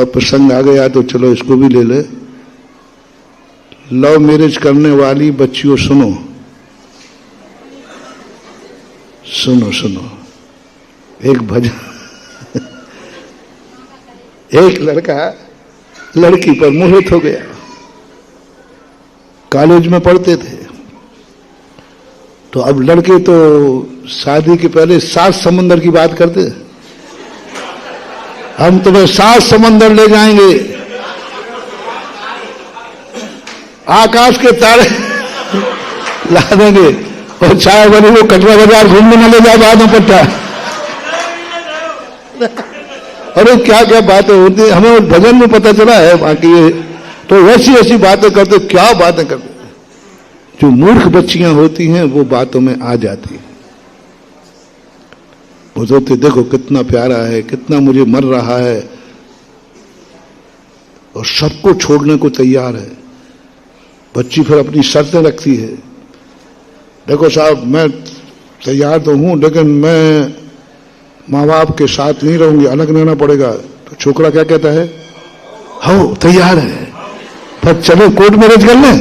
प्रसंग आ गया तो चलो इसको भी ले ले। लव मैरिज करने वाली बच्चियों सुनो सुनो सुनो। एक भजन एक लड़का लड़की पर मोहित हो गया। कॉलेज में पढ़ते थे तो अब लड़के तो शादी के पहले 7 समंदर की बात करते। हम तुम्हें 7 समंदर ले जाएंगे, आकाश के तारे ला देंगे और चाय वाली वो कटरा बाजार घूमने न ले जाए बाद में पट्टा। अरे क्या क्या बातें होती, हमें भजन में पता चला है। बाकी तो वैसी ऐसी बातें करते, क्या बातें करते। जो मूर्ख बच्चियां होती हैं वो बातों में आ जाती हैं। वो सोचते देखो कितना प्यारा है, कितना मुझे मर रहा है और सबको छोड़ने को तैयार है। बच्ची फिर अपनी शर्तें रखती है। देखो साहब मैं तैयार तो हूं लेकिन मैं माँ बाप के साथ नहीं रहूंगी, अलग रहना पड़ेगा। तो छोकरा क्या कहता है, हो तैयार है पर चलो कोर्ट मैरिज कर लें।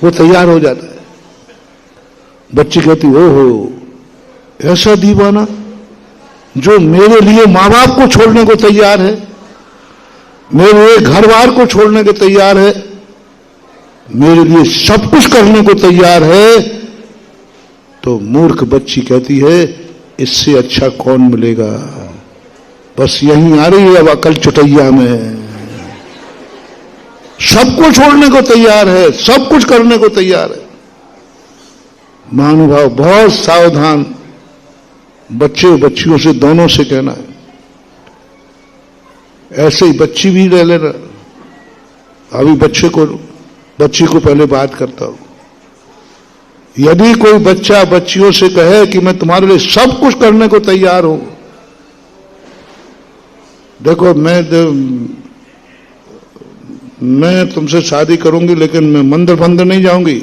वो तैयार हो जाता है। बच्ची कहती ओहो ऐसा दीवाना जो मेरे लिए माँ बाप को छोड़ने को तैयार है, मेरे घर बार को छोड़ने को तैयार है, मेरे लिए सब कुछ करने को तैयार है। तो मूर्ख बच्ची कहती है इससे अच्छा कौन मिलेगा। बस यहीं आ रही है अब अकल चुटैया में। सबको छोड़ने को तैयार है, सब कुछ करने को तैयार है। महानुभाव बहुत सावधान बच्चे बच्चियों से दोनों से कहना है। ऐसे ही बच्ची भी रह लेना। अभी बच्ची को पहले बात करता हूं। यदि कोई बच्चा बच्चियों से कहे कि मैं तुम्हारे लिए सब कुछ करने को तैयार हूं, देखो मैं तुमसे शादी करूंगी लेकिन मैं मंदिर फंदिर नहीं जाऊंगी।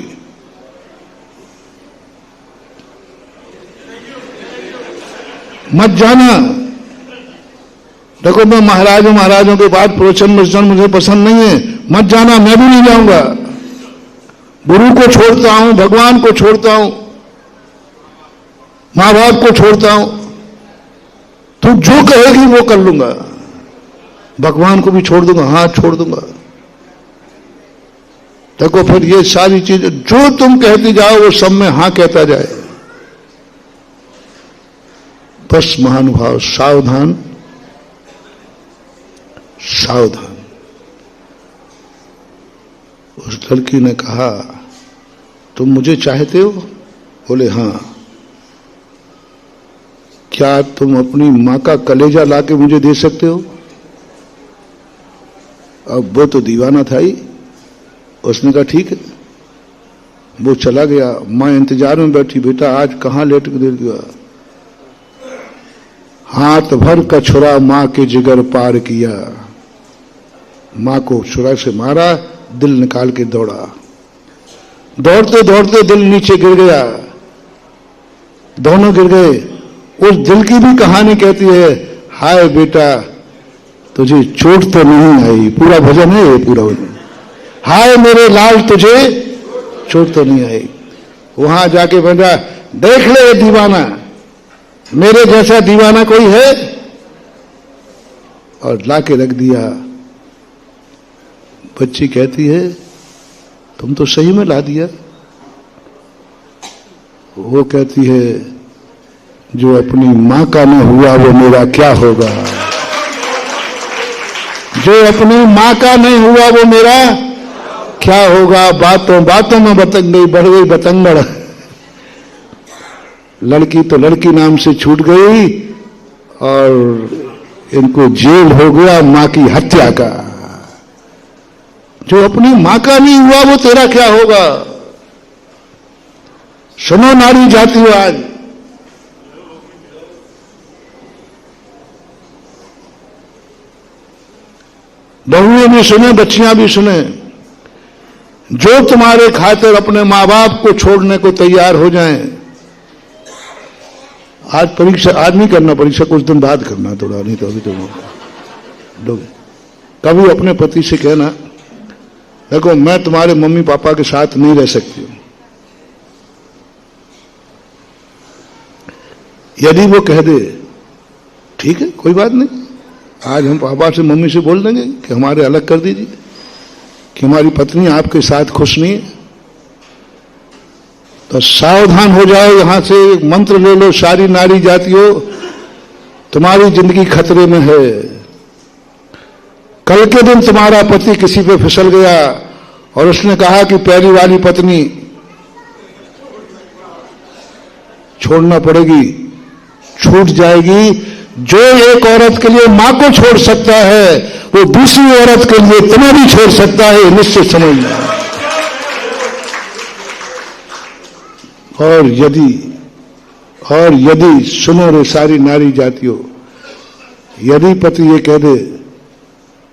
मत जाना। देखो मैं महाराजों के बाद प्रवचन मुझे पसंद नहीं है, मत जाना, मैं भी नहीं जाऊंगा। गुरु को छोड़ता हूं, भगवान को छोड़ता हूं, मां बाप को छोड़ता हूं। तू जो कहेगी वो कर लूंगा। भगवान को भी छोड़ दूंगा, हाथ छोड़ दूंगा। देखो फिर ये सारी चीजें जो तुम कहती जाओ वो सब में हां कहता जाए। बस महानुभाव सावधान सावधान। उस लड़की ने कहा तुम मुझे चाहते हो? बोले हां। क्या तुम अपनी मां का कलेजा लाके मुझे दे सकते हो? अब वो तो दीवाना था ही। उसने कहा ठीक है। वो चला गया। मां इंतजार में बैठी, बेटा आज कहां लेट के दे गया। हाथ भर का छुरा मां के जिगर पार किया। मां को छुरा से मारा, दिल निकाल के दौड़ा। दौड़ते दौड़ते दिल नीचे गिर गया, दोनों गिर गए। उस दिल की भी कहानी कहती है, हाय बेटा तुझे चोट तो नहीं आई। पूरा भजन है ये, पूरा भजन। हाय मेरे लाल तुझे चोट तो नहीं आई। वहां जाके बैठा, देख ले दीवाना, मेरे जैसा दीवाना कोई है? और लाके रख दिया। बच्ची कहती है तुम तो सही में ला दिया। वो कहती है जो अपनी मां का न हुआ वो मेरा क्या होगा। जो अपनी मां का नहीं हुआ वो मेरा क्या होगा। बातों बातों में बतंग गई, बढ़ गई बतंगड़। लड़की तो लड़की नाम से छूट गई और इनको जेल हो गया मां की हत्या का। जो अपनी मां का नहीं हुआ वो तेरा क्या होगा। सुनो नारी जातिवाद, बहुएं भी सुने, बच्चियां भी सुने। जो तुम्हारे खातिर अपने मां बाप को छोड़ने को तैयार हो जाएं। आज नहीं करना परीक्षा, कुछ दिन बाद करना थोड़ा, नहीं तो अभी तो लोग कभी अपने पति से कहना, देखो मैं तुम्हारे मम्मी पापा के साथ नहीं रह सकती हूं। यदि वो कह दे ठीक है कोई बात नहीं, आज हम पापा से मम्मी से बोल देंगे कि हमारे अलग कर दीजिए, कि हमारी पत्नी आपके साथ खुश नहीं है, तो सावधान हो जाओ, यहां से मंत्र ले लो, सारी नारी जातियों तुम्हारी जिंदगी खतरे में है। कल के दिन तुम्हारा पति किसी पे फिसल गया और उसने कहा कि पहली वाली पत्नी छोड़ना पड़ेगी, छूट जाएगी। जो एक औरत के लिए मां को छोड़ सकता है वो दूसरी औरत के लिए तुम्हें भी छोड़ सकता है, निश्चित समझना। और यदि सुनो रे सारी नारी जातियों, यदि पति ये कह दे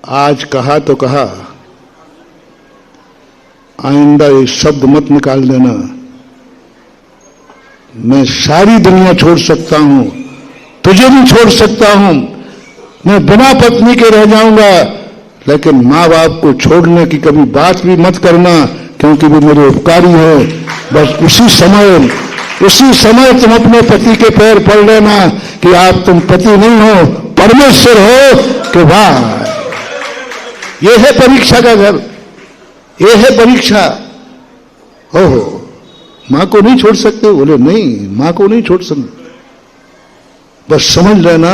आज कहा तो कहा, आइंदा ये शब्द मत निकाल देना, मैं सारी दुनिया छोड़ सकता हूं, तुझे भी छोड़ सकता हूं, मैं बिना पत्नी के रह जाऊंगा, लेकिन मां बाप को छोड़ने की कभी बात भी मत करना, क्योंकि वो मेरे उपकारी है। बस उसी समय तुम अपने पति के पैर पड़ लेना कि आप तुम पति नहीं हो, परमेश्वर हो। कि वाह, ये है परीक्षा का घर, ये है परीक्षा। ओहो, मां को नहीं छोड़ सकते? बोले नहीं, मां को नहीं छोड़ सकते। बस समझ लेना,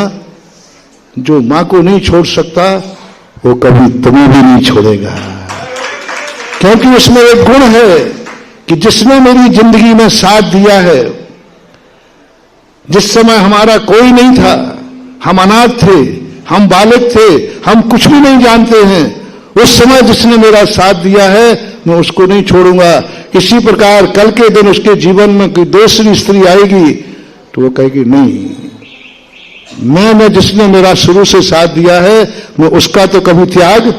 जो मां को नहीं छोड़ सकता वो कभी तुम्हें भी नहीं छोड़ेगा, क्योंकि उसमें एक गुण है कि जिसने मेरी जिंदगी में साथ दिया है, जिस समय हमारा कोई नहीं था, हम अनाथ थे, हम बालक थे, हम कुछ भी नहीं जानते हैं, उस समय जिसने मेरा साथ दिया है मैं उसको नहीं छोड़ूंगा। इसी प्रकार कल के दिन उसके जीवन में कोई दूसरी स्त्री आएगी तो वो कहेगी नहीं, मैंने जिसने मेरा शुरू से साथ दिया है मैं उसका तो कभी त्याग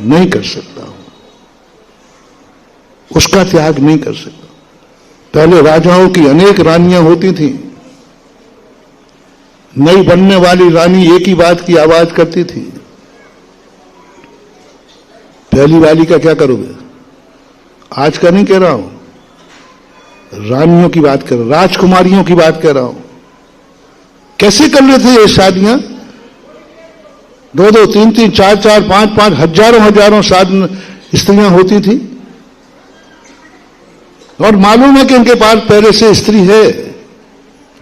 नहीं कर सकता हूं, उसका त्याग नहीं कर सकता। पहले राजाओं की अनेक रानियां होती थीं, नई बनने वाली रानी एक ही बात की आवाज करती थी, पहली वाली का क्या करोगे? आज का नहीं कह रहा हूं, रानियों की बात कर रहा हूं, राजकुमारियों की बात कर रहा हूं। कैसे कर रहे थे ये शादियां? 2-2, 3-3, 4-4, 5-5, हजारों स्त्रियां होती थी, और मालूम है कि इनके पास पहले से स्त्री है,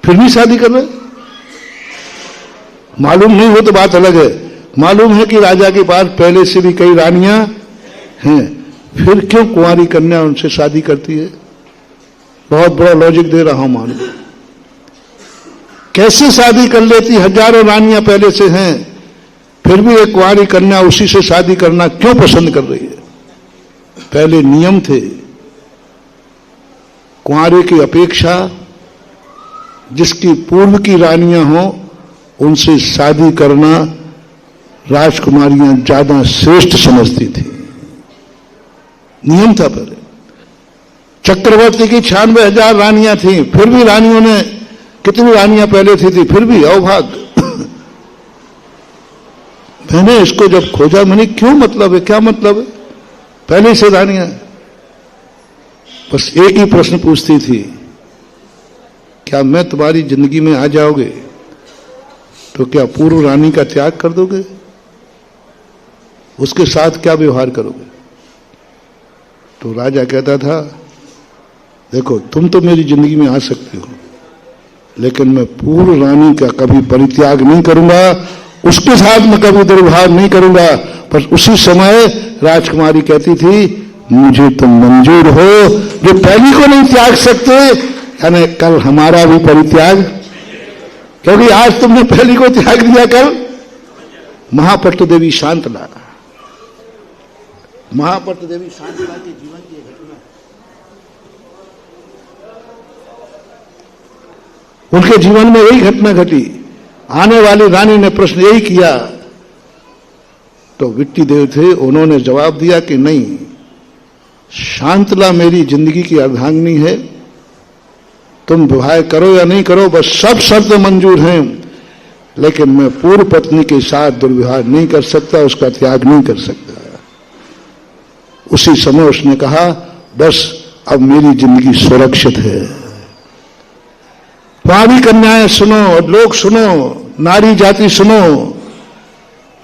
फिर भी शादी कर रहे। मालूम नहीं हो तो बात अलग है, मालूम है कि राजा के पास पहले से भी कई रानियां हैं, फिर क्यों कुंवारी कन्या उनसे शादी करती है? बहुत बड़ा लॉजिक दे रहा हूं, मालूम कैसे शादी कर लेती? हजारों रानियां पहले से हैं, फिर भी एक कुंवारी कन्या उसी से शादी करना क्यों पसंद कर रही है? पहले नियम थे, कुंवारे की अपेक्षा जिसकी पूर्व की रानियां हो उनसे शादी करना राजकुमारियां ज्यादा श्रेष्ठ समझती थी, नियम था पहले। चक्रवर्ती की 96,000 रानियां थीं, फिर भी रानियों ने, कितनी रानियां पहले थी फिर भी अवभाग। मैंने इसको जब खोजा, मैंने क्यों मतलब है, क्या मतलब है? पहले से रानियां बस एक ही प्रश्न पूछती थी, क्या मैं तुम्हारी जिंदगी में आ जाओगे तो क्या पूर्व रानी का त्याग कर दोगे? उसके साथ क्या व्यवहार करोगे? तो राजा कहता था, देखो तुम तो मेरी जिंदगी में आ सकते हो, लेकिन मैं पूर्व रानी का कभी परित्याग नहीं करूंगा, उसके साथ मैं कभी दुर्व्यवहार नहीं करूंगा। पर उसी समय राजकुमारी कहती थी, मुझे तुम मंजूर हो, जो पहली को नहीं त्याग सकते, यानी कल हमारा भी परित्याग, क्योंकि आज तुमने पहली को त्याग दिया, कल महापट्ट देवी शांतला, महापट्ट देवी शांतला के जीवन की घटना, उनके जीवन में यही घटना घटी। आने वाली रानी ने प्रश्न यही किया, तो विट्टी देव थे, उन्होंने जवाब दिया कि नहीं, शांतला मेरी जिंदगी की अर्धांगिनी है, तुम विवाह करो या नहीं करो, बस सब शर्त मंजूर हैं, लेकिन मैं पूर्व पत्नी के साथ दुर्व्यवहार नहीं कर सकता, उसका त्याग नहीं कर सकता। उसी समय उसने कहा, बस अब मेरी जिंदगी सुरक्षित है। तुम्हारी कन्याएं सुनो, लोग सुनो, नारी जाति सुनो,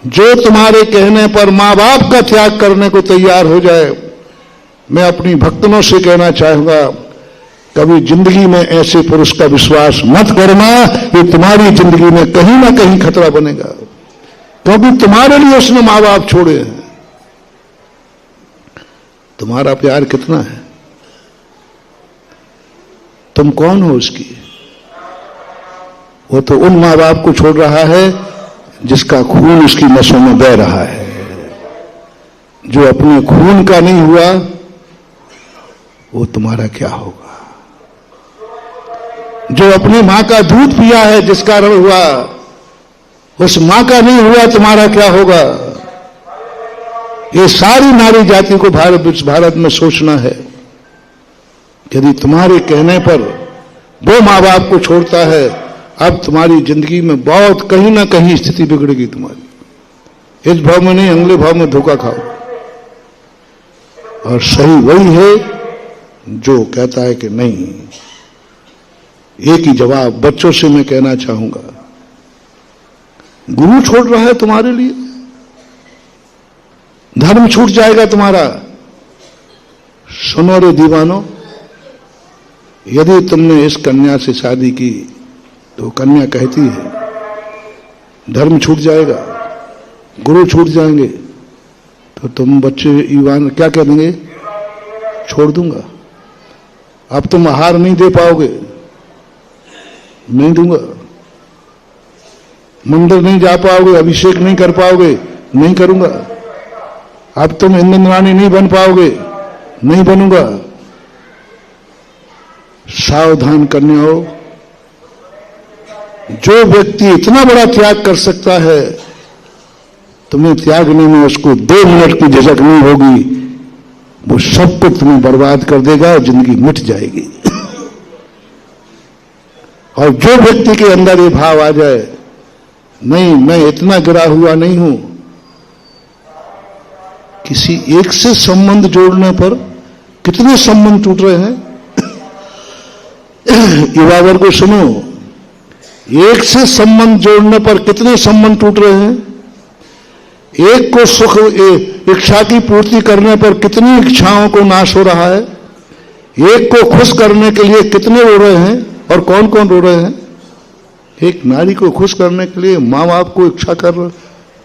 जो तुम्हारे कहने पर मां बाप का त्याग करने को तैयार हो जाए, मैं अपनी भक्तों से कहना चाहूंगा, कभी जिंदगी में ऐसे पुरुष का विश्वास मत करना, ये तुम्हारी जिंदगी में कहीं ना कहीं खतरा बनेगा, क्योंकि तुम्हारे लिए उसने मां बाप छोड़े हैं। तुम्हारा प्यार कितना है? तुम कौन हो उसकी? वो तो उन मां बाप को छोड़ रहा है जिसका खून उसकी नसों में बह रहा है। जो अपने खून का नहीं हुआ, वो तुम्हारा क्या होगा? जो अपनी मां का दूध पिया है, जिस कारण हुआ, उस मां का नहीं हुआ, तुम्हारा क्या होगा? ये सारी नारी जाति को भारत में सोचना है। यदि तुम्हारे कहने पर वो मां बाप को छोड़ता है, अब तुम्हारी जिंदगी में बहुत कहीं ना कहीं स्थिति बिगड़ेगी तुम्हारी। इस भाव में नहीं, अगले भाव में धोखा खाओ। और सही वही है जो कहता है कि नहीं। एक ही जवाब बच्चों से मैं कहना चाहूंगा, गुरु छोड़ रहा है तुम्हारे लिए, धर्म छूट जाएगा तुम्हारा। सुनो रे दीवानो, यदि तुमने इस कन्या से शादी की तो कन्या कहती है धर्म छूट जाएगा, गुरु छूट जाएंगे, तो तुम बच्चे ईवान क्या कह देंगे? छोड़ दूंगा। अब तुम आहार नहीं दे पाओगे, नहीं दूंगा। मंदिर नहीं जा पाओगे, अभिषेक नहीं कर पाओगे, नहीं करूंगा। अब तुम इंद्राणी नहीं बन पाओगे, नहीं बनूंगा। सावधान कन्याओं, जो व्यक्ति इतना बड़ा त्याग कर सकता है, तुम्हें त्यागने में उसको 2 मिनट की झिझक नहीं होगी, वो सब कुछ तुम्हें बर्बाद कर देगा और जिंदगी मिट जाएगी। और जो व्यक्ति के अंदर ये भाव आ जाए, नहीं मैं इतना गिरा हुआ नहीं हूं, किसी एक से संबंध जोड़ने पर कितने संबंध टूट रहे हैं। युवा वर्ग को सुनो, एक से संबंध जोड़ने पर कितने संबंध टूट रहे हैं। एक को सुख इच्छा की पूर्ति करने पर कितनी इच्छाओं को नाश हो रहा है। एक को खुश करने के लिए कितने रो रहे हैं, और कौन कौन रो रहे हैं। एक नारी को खुश करने के लिए माँ बाप को इच्छा कर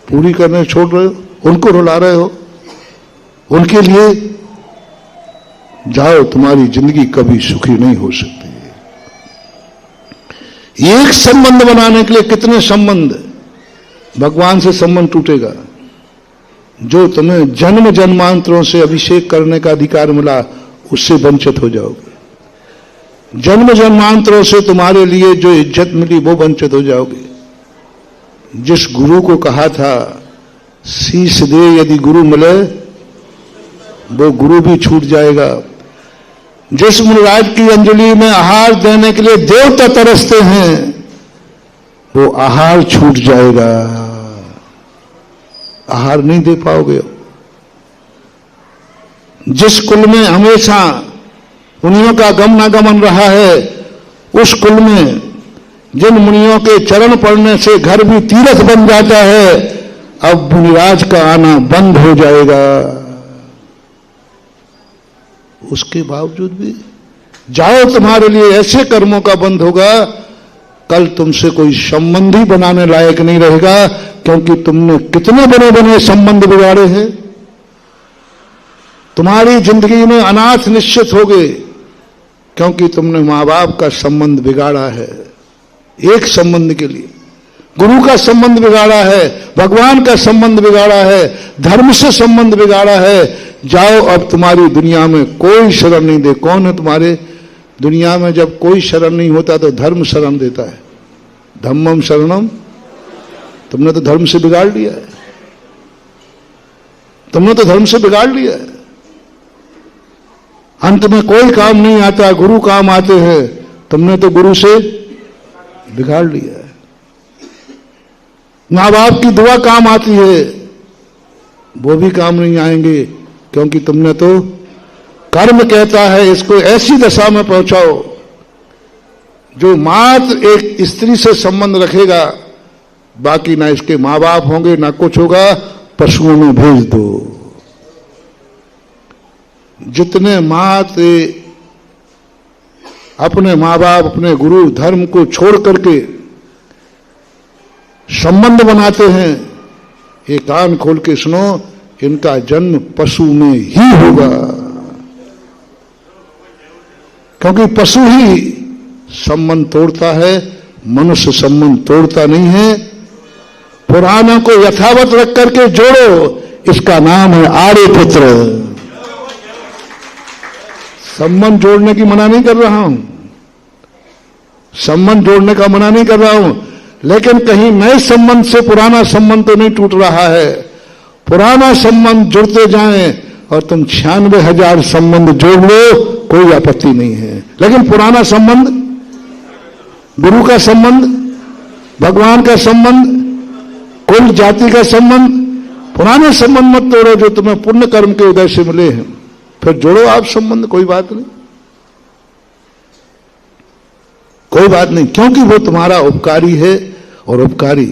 पूरी करने छोड़ रहे हो, उनको रुला रहे हो, उनके लिए जाओ, तुम्हारी जिंदगी कभी सुखी नहीं हो सकती। एक संबंध बनाने के लिए कितने संबंध, भगवान से संबंध टूटेगा। जो तुम्हें जन्म जन्मांतरों से अभिषेक करने का अधिकार मिला, उससे वंचित हो जाओगे। जन्म जन्मांतरों से तुम्हारे लिए जो इज्जत मिली, वो वंचित हो जाओगे। जिस गुरु को कहा था शीश दे यदि गुरु मिले, वो गुरु भी छूट जाएगा। जिस मुनिराज की अंजलि में आहार देने के लिए देवता तरसते हैं, वो आहार छूट जाएगा, आहार नहीं दे पाओगे। जिस कुल में हमेशा मुनियों का गमनागमन रहा है, उस कुल में जिन मुनियों के चरण पड़ने से घर भी तीर्थ बन जाता है, अब मुनिराज का आना बंद हो जाएगा। उसके बावजूद भी जाओ, तुम्हारे लिए ऐसे कर्मों का बंद होगा, कल तुमसे कोई संबंध ही बनाने लायक नहीं रहेगा, क्योंकि तुमने कितने बने बने संबंध बिगाड़े हैं। तुम्हारी जिंदगी में अनाथ निश्चित हो गए, क्योंकि तुमने मां बाप का संबंध बिगाड़ा है। एक संबंध के लिए गुरु का संबंध बिगाड़ा है, भगवान का संबंध बिगाड़ा है, धर्म से संबंध बिगाड़ा है। जाओ, अब तुम्हारी दुनिया में कोई शरण नहीं दे। कौन है तुम्हारे दुनिया में? जब कोई शरण नहीं होता तो धर्म शरण देता है। धम्मम शरणम, तुमने तो धर्म से बिगाड़ लिया है, तुमने तो धर्म से बिगाड़ लिया है। अंत में कोई काम नहीं आता, गुरु काम आते हैं। तुमने तो गुरु से बिगाड़ लिया है। माँ बाप की दुआ काम आती है, वो भी काम नहीं आएंगे, क्योंकि तुमने तो कर्म कहता है इसको ऐसी दशा में पहुंचाओ जो मात्र एक स्त्री से संबंध रखेगा, बाकी ना इसके माँ बाप होंगे ना कुछ होगा, पशुओं में भेज दो। जितने मात्र अपने माँ बाप अपने गुरु धर्म को छोड़ करके संबंध बनाते हैं, ये कान खोल के सुनो, इनका जन्म पशु में ही होगा, क्योंकि पशु ही संबंध तोड़ता है, मनुष्य संबंध तोड़ता नहीं है। पुराणों को यथावत रख करके जोड़ो, इसका नाम है आर्यपुत्र। संबंध जोड़ने की मना नहीं कर रहा हूं, संबंध जोड़ने का मना नहीं कर रहा हूं, लेकिन कहीं नए संबंध से पुराना संबंध तो नहीं टूट रहा है। पुराना संबंध जुड़ते जाएं और तुम 96,000 संबंध जोड़ लो, कोई आपत्ति नहीं है, लेकिन पुराना संबंध, गुरु का संबंध, भगवान का संबंध, कुल जाति का संबंध, पुराने संबंध मत तोड़ो जो तुम्हें पुण्य कर्म के उदय से मिले हैं, फिर जोड़ो आप संबंध, कोई बात नहीं, कोई बात नहीं, क्योंकि वो तुम्हारा उपकारी है और उपकारी